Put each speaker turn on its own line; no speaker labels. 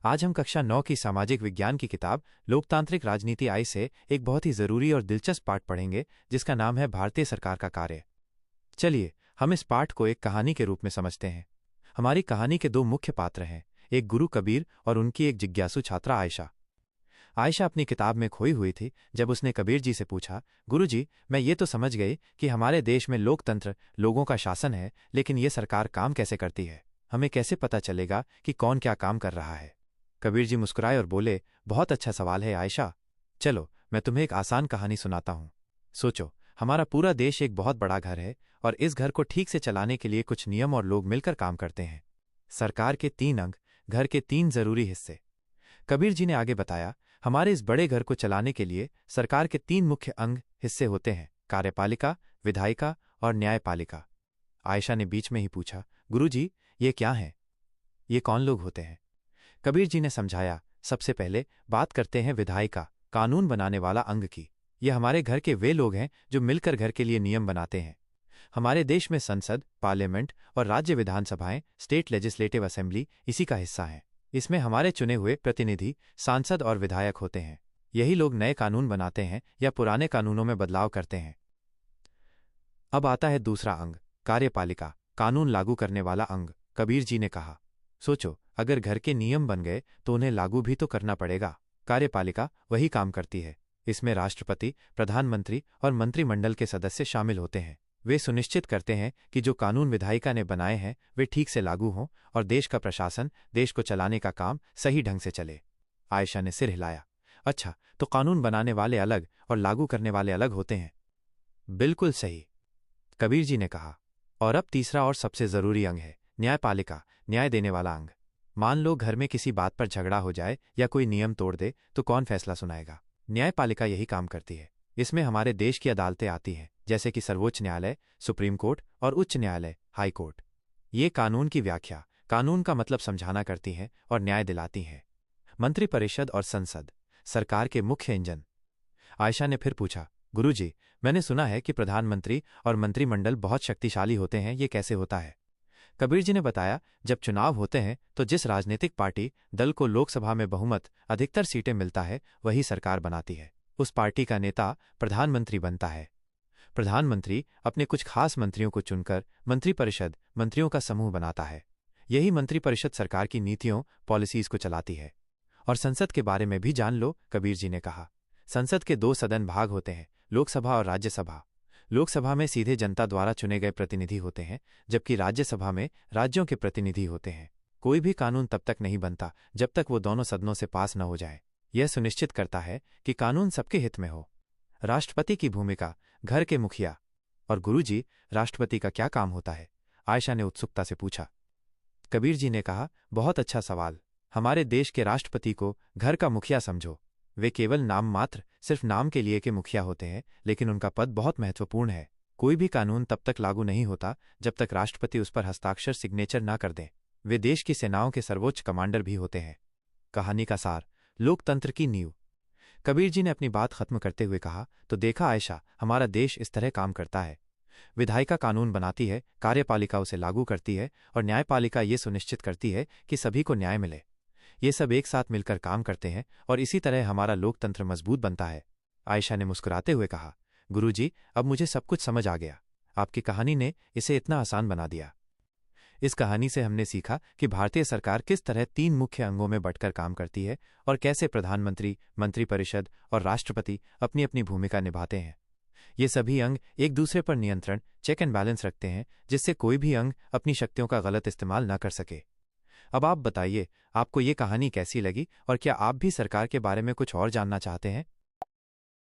आज हम कक्षा 9 की सामाजिक विज्ञान की किताब लोकतांत्रिक राजनीति आई से एक बहुत ही जरूरी और दिलचस्प पाठ पढ़ेंगे जिसका नाम है भारतीय सरकार का कार्य। चलिए हम इस पाठ को एक कहानी के रूप में समझते हैं। हमारी कहानी के दो मुख्य पात्र हैं, एक गुरु कबीर और उनकी एक जिज्ञासु छात्रा आयशा। आयशा अपनी किताब में खोई हुई थी जब उसने कबीर जी से पूछा, गुरुजी, मैं ये तो समझ गई कि हमारे देश में लोकतंत्र, लोगों का शासन है, लेकिन ये सरकार काम कैसे करती है? हमें कैसे पता चलेगा कि कौन क्या काम कर रहा है? कबीर जी मुस्कुराए और बोले, बहुत अच्छा सवाल है आयशा। चलो मैं तुम्हें एक आसान कहानी सुनाता हूं। सोचो, हमारा पूरा देश एक बहुत बड़ा घर है और इस घर को ठीक से चलाने के लिए कुछ नियम और लोग मिलकर काम करते हैं। सरकार के 3 अंग, घर के 3 जरूरी हिस्से। कबीर जी ने आगे बताया, हमारे इस बड़े घर को चलाने के लिए सरकार के 3 मुख्य अंग हिस्से होते हैं, कार्यपालिका, विधायिका और न्यायपालिका। आयशा ने बीच में ही पूछा, गुरुजी, ये क्या है? ये कौन लोग होते हैं? कबीर जी ने समझाया, सबसे पहले बात करते हैं विधायिका, कानून बनाने वाला अंग की। ये हमारे घर के वे लोग हैं जो मिलकर घर के लिए नियम बनाते हैं। हमारे देश में संसद, पार्लियामेंट और राज्य विधानसभाएं, स्टेट लेजिस्लेटिव असेंबली इसी का हिस्सा हैं। इसमें हमारे चुने हुए प्रतिनिधि, सांसद और विधायक होते हैं। यही लोग नए कानून बनाते हैं या पुराने कानूनों में बदलाव करते हैं। अब आता है दूसरा अंग, कार्यपालिका, कानून लागू करने वाला अंग। कबीर जी ने कहा, सोचो, अगर घर के नियम बन गए तो उन्हें लागू भी तो करना पड़ेगा। कार्यपालिका वही काम करती है। इसमें राष्ट्रपति, प्रधानमंत्री और मंत्रिमंडल के सदस्य शामिल होते हैं। वे सुनिश्चित करते हैं कि जो कानून विधायिका ने बनाए हैं वे ठीक से लागू हों और देश का प्रशासन, देश को चलाने का काम सही ढंग से चले। आयशा ने सिर हिलाया, अच्छा, तो कानून बनाने वाले अलग और लागू करने वाले अलग होते हैं? बिल्कुल सही, कबीर जी ने कहा। और अब तीसरा और सबसे जरूरी अंग है न्यायपालिका, न्याय देने वाला अंग। मान लो घर में किसी बात पर झगड़ा हो जाए या कोई नियम तोड़ दे तो कौन फैसला सुनाएगा? न्यायपालिका यही काम करती है। इसमें हमारे देश की अदालतें आती हैं, जैसे कि सर्वोच्च न्यायालय, सुप्रीम कोर्ट और उच्च न्यायालय, हाई कोर्ट। ये कानून की व्याख्या, कानून का मतलब समझाना करती हैं और न्याय दिलाती हैं। मंत्रिपरिषद और संसद, सरकार के मुख्य इंजन। आयशा ने फिर पूछा, गुरुजी, मैंने सुना है कि प्रधानमंत्री और मंत्रिमंडल बहुत शक्तिशाली होते हैं, ये कैसे होता है? कबीर जी ने बताया, जब चुनाव होते हैं तो जिस राजनीतिक पार्टी, दल को लोकसभा में बहुमत, अधिकतर सीटें मिलता है, वही सरकार बनाती है। उस पार्टी का नेता प्रधानमंत्री बनता है। प्रधानमंत्री अपने कुछ खास मंत्रियों को चुनकर मंत्रिपरिषद, मंत्रियों का समूह बनाता है। यही मंत्रिपरिषद सरकार की नीतियों, पॉलिसीज को चलाती है। और संसद के बारे में भी जान लो, कबीर जी ने कहा। संसद के 2 सदन भाग होते हैं, लोकसभा और राज्यसभा। लोकसभा में सीधे जनता द्वारा चुने गए प्रतिनिधि होते हैं, जबकि राज्यसभा में राज्यों के प्रतिनिधि होते हैं। कोई भी कानून तब तक नहीं बनता जब तक वो दोनों सदनों से पास न हो जाए। यह सुनिश्चित करता है कि कानून सबके हित में हो। राष्ट्रपति की भूमिका, घर के मुखिया। और गुरुजी, राष्ट्रपति का क्या काम होता है? आयशा ने उत्सुकता से पूछा। कबीर जी ने कहा, बहुत अच्छा सवाल। हमारे देश के राष्ट्रपति को घर का मुखिया समझो। वे केवल नाम मात्र, सिर्फ नाम के लिए के मुखिया होते हैं, लेकिन उनका पद बहुत महत्वपूर्ण है। कोई भी कानून तब तक लागू नहीं होता जब तक राष्ट्रपति उस पर हस्ताक्षर, सिग्नेचर ना कर दें। वे देश की सेनाओं के सर्वोच्च कमांडर भी होते हैं। कहानी का सार, लोकतंत्र की नींव। कबीर जी ने अपनी बात खत्म करते हुए कहा, तो देखा आयशा, हमारा देश इस तरह काम करता है। विधायिका कानून बनाती है, कार्यपालिका उसे लागू करती है और न्यायपालिका ये सुनिश्चित करती है कि सभी को न्याय मिले। ये सब एक साथ मिलकर काम करते हैं और इसी तरह हमारा लोकतंत्र मजबूत बनता है। आयशा ने मुस्कुराते हुए कहा, गुरुजी, अब मुझे सब कुछ समझ आ गया। आपकी कहानी ने इसे इतना आसान बना दिया। इस कहानी से हमने सीखा कि भारतीय सरकार किस तरह 3 मुख्य अंगों में बंटकर काम करती है और कैसे प्रधानमंत्री, मंत्रिपरिषद और राष्ट्रपति अपनी अपनी भूमिका निभाते हैं। ये सभी अंग एक दूसरे पर नियंत्रण, चेक एंड बैलेंस रखते हैं, जिससे कोई भी अंग अपनी शक्तियों का गलत इस्तेमाल न कर सके। अब आप बताइए, आपको ये कहानी कैसी लगी और क्या आप भी सरकार के बारे में कुछ और जानना चाहते हैं?